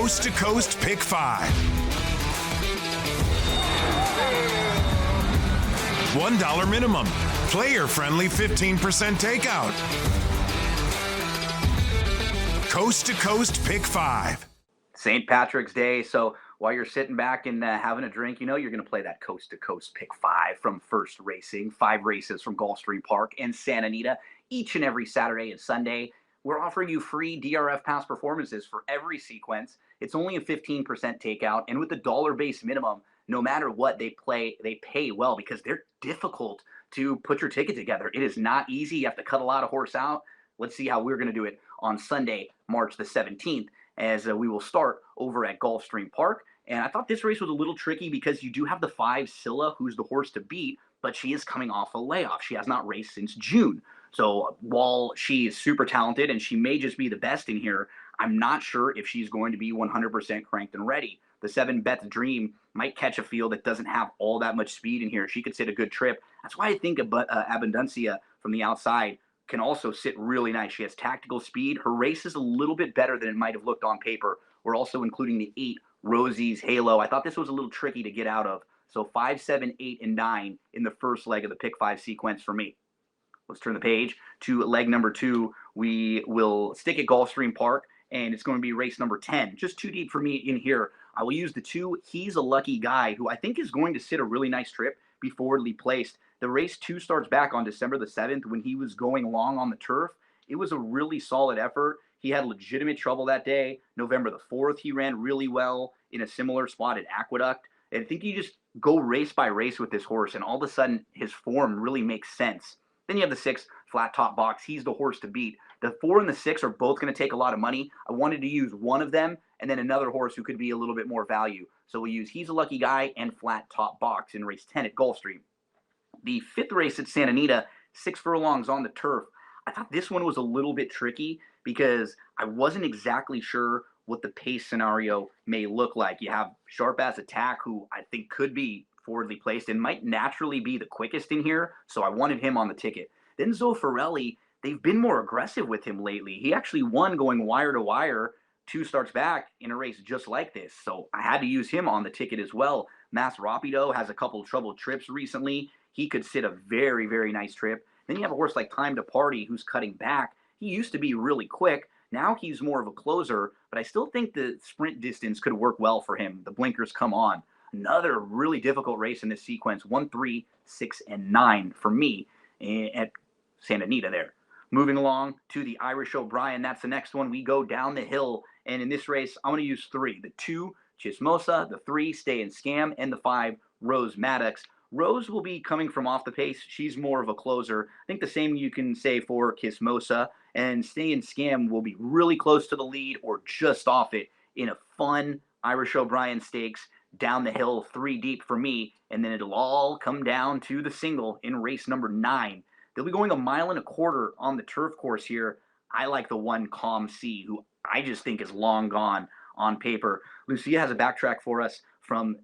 Coast to Coast Pick 5. $1 minimum. Player-friendly 15% takeout. Coast to Coast Pick 5. St. Patrick's Day, so while you're sitting back and having a drink, you know you're going to play that Coast to Coast Pick 5 from First Racing. 5 races from Gulfstream Park and Santa Anita each and every Saturday and Sunday. We're offering you free DRF pass performances for every sequence. It's only a 15% takeout, and with the dollar-based minimum, no matter what they pay well because they're difficult to put your ticket together. It is not easy. You have to cut a lot of horse out. Let's see how we're going to do it on Sunday, March the 17th, as we will start over at Gulfstream Park. And I thought this race was a little tricky because you do have the 5 Scylla, who's the horse to beat, but she is coming off a layoff. She has not raced since June. So while she is super talented and she may just be the best in here, I'm not sure if she's going to be 100% cranked and ready. The 7 Beth's Dream might catch a field that doesn't have all that much speed in here. She could sit a good trip. That's why I think Abundancia from the outside can also sit really nice. She has tactical speed. Her race is a little bit better than it might have looked on paper. We're also including the 8 Rosie's Halo. I thought this was a little tricky to get out of. So 5, 7, 8, and 9 in the first leg of the Pick 5 sequence for me. Let's turn the page to leg number 2. We will stick at Gulfstream Park, and it's going to be race number 10. Just too deep for me in here. I will use the 2. He's a Lucky Guy, who I think is going to sit a really nice trip, be forwardly placed. The race 2 starts back on December the 7th when he was going long on the turf. It was a really solid effort. He had legitimate trouble that day. November the 4th, he ran really well in a similar spot at Aqueduct. And I think you just go race by race with this horse, and all of a sudden his form really makes sense. Then you have the 6 Flat Top Box. He's the horse to beat. The 4 and the 6 are both going to take a lot of money. I wanted to use one of them and then another horse who could be a little bit more value. So we use He's a Lucky Guy and Flat Top Box in race 10 at Gulfstream. The 5th race at Santa Anita, 6 furlongs on the turf. I thought this one was a little bit tricky because I wasn't exactly sure what the pace scenario may look like. You have Sharp Ass Attack, who I think could be forwardly placed and might naturally be the quickest in here, so I wanted him on the ticket. Then Zoffarelli, they've been more aggressive with him lately. He actually won going wire to wire 2 starts back in a race just like this, so I had to use him on the ticket as well. Mas Rapido has a couple of troubled trips recently. He could sit a very, very nice trip. Then you have a horse like Time to Party who's cutting back. He used to be really quick. Now he's more of a closer, but I still think the sprint distance could work well for him. The blinkers come on. Another really difficult race in this sequence, 1, 3, 6, and 9 for me at Santa Anita there. Moving along to the Irish O'Brien, that's the next one. We go down the hill, and in this race, I'm going to use 3. The 2, Chismosa, the 3, Stay and Scam, and the 5, Rose Maddox. Rose will be coming from off the pace. She's more of a closer. I think the same you can say for Chismosa, and Stay and Scam will be really close to the lead or just off it in a fun Irish O'Brien stakes. Down the hill, 3 deep for me, and then it'll all come down to the single in race number 9. They'll be going 1.25 miles on the turf course here. I like the 1 Calm Sea, who I just think is long gone on paper. Lucia has a backtrack for us from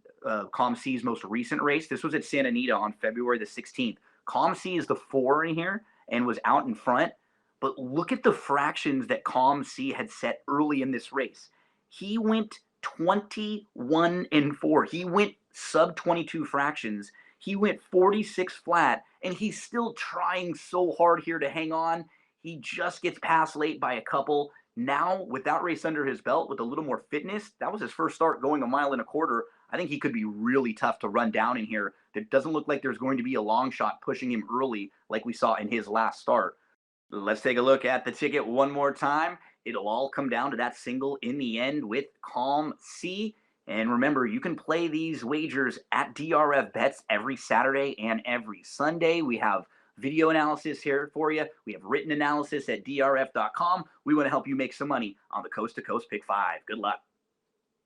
Calm Sea's most recent race. This was at Santa Anita on February the 16th. Calm Sea is the 4 in here and was out in front, but look at the fractions that Calm Sea had set early in this race. He went 21 and 4. He went sub 22 fractions. He went 46 flat, and he's still trying so hard here to hang on. He just gets past late by a couple. Now, with that race under his belt, with a little more fitness, that was his first start going 1.25 miles. I think he could be really tough to run down in here. It doesn't look like there's going to be a long shot pushing him early like we saw in his last start. Let's take a look at the ticket one more time. It'll all come down to that single in the end with Calm Sea. And remember, you can play these wagers at DRF Bets every Saturday and every Sunday. We have video analysis here for you. We have written analysis at drf.com. We want to help you make some money on the Coast to Coast Pick 5. Good luck.